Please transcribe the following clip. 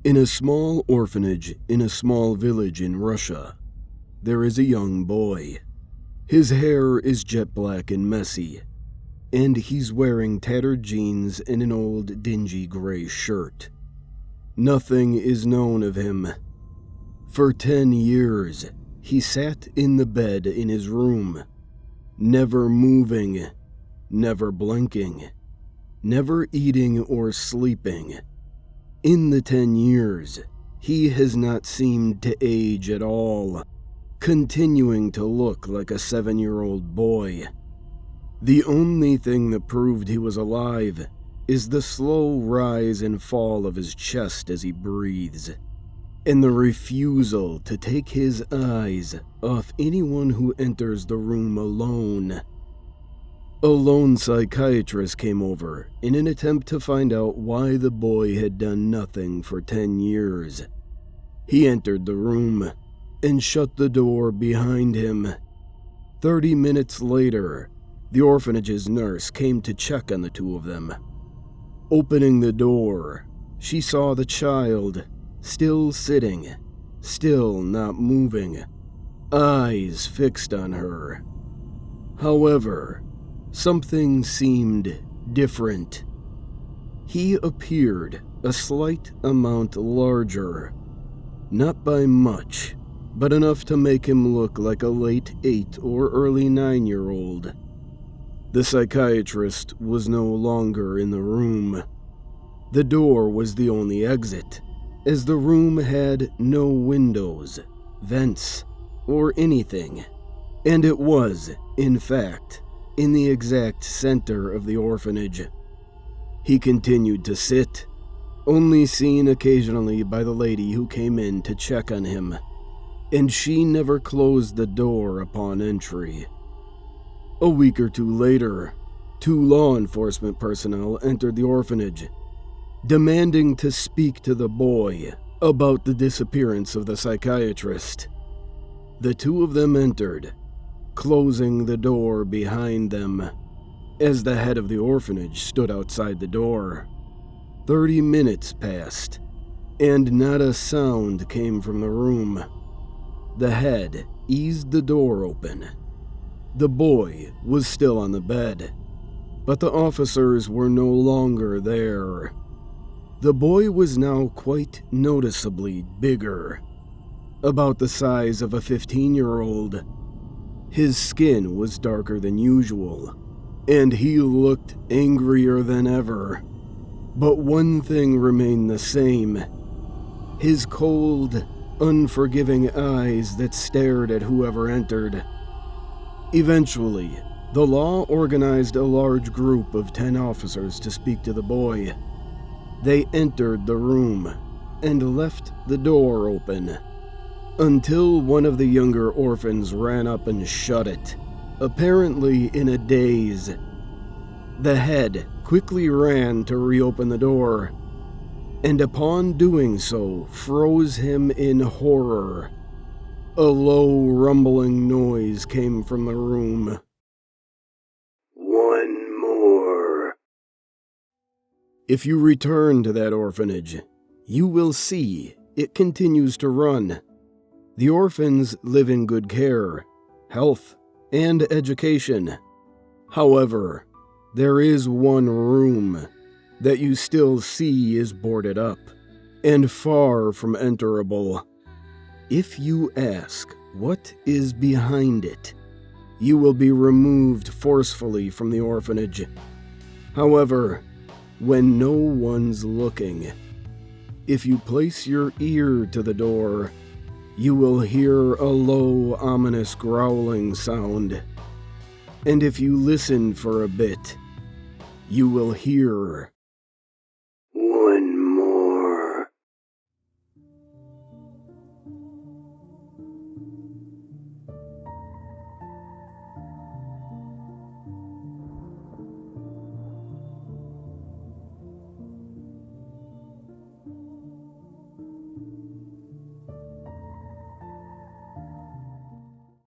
In a small orphanage in a small village in Russia, there is a young boy. His hair is jet black and messy, and he's wearing tattered jeans and an old dingy gray shirt. Nothing is known of him. For 10 years, he sat in the bed in his room, never moving, never blinking, never eating or sleeping. In the 10 years, he has not seemed to age at all, continuing to look like a 7-year-old boy. The only thing that proved he was alive is the slow rise and fall of his chest as he breathes, and the refusal to take his eyes off anyone who enters the room alone. A lone psychiatrist came over in an attempt to find out why the boy had done nothing for 10 years. He entered the room and shut the door behind him. 30 minutes later, the orphanage's nurse came to check on the two of them. Opening the door, she saw the child, still sitting, still not moving, eyes fixed on her. However, something seemed different. He appeared a slight amount larger, not by much, but enough to make him look like a late 8 or early 9-year-old. The psychiatrist was no longer in the room. The door was the only exit, as the room had no windows, vents, or anything, and it was, in fact, in the exact center of the orphanage. He continued to sit, only seen occasionally by the lady who came in to check on him, and she never closed the door upon entry. A week or two later, 2 law enforcement personnel entered the orphanage, demanding to speak to the boy about the disappearance of the psychiatrist. The 2 of them entered, closing the door behind them, as the head of the orphanage stood outside the door. 30 minutes passed, and not a sound came from the room. The head eased the door open. The boy was still on the bed, but the officers were no longer there. The boy was now quite noticeably bigger, about the size of a 15-year-old. His skin was darker than usual, and he looked angrier than ever. But one thing remained the same: his cold, unforgiving eyes that stared at whoever entered. Eventually, the law organized a large group of 10 officers to speak to the boy. They entered the room and left the door open, until one of the younger orphans ran up and shut it, apparently in a daze. The head quickly ran to reopen the door, and upon doing so, froze him in horror. A low, rumbling noise came from the room. "One more." If you return to that orphanage, you will see it continues to run. The orphans live in good care, health, and education. However, there is one room that you still see is boarded up and far from enterable. If you ask what is behind it, you will be removed forcefully from the orphanage. However, when no one's looking, if you place your ear to the door, you will hear a low, ominous growling sound. And if you listen for a bit, you will hear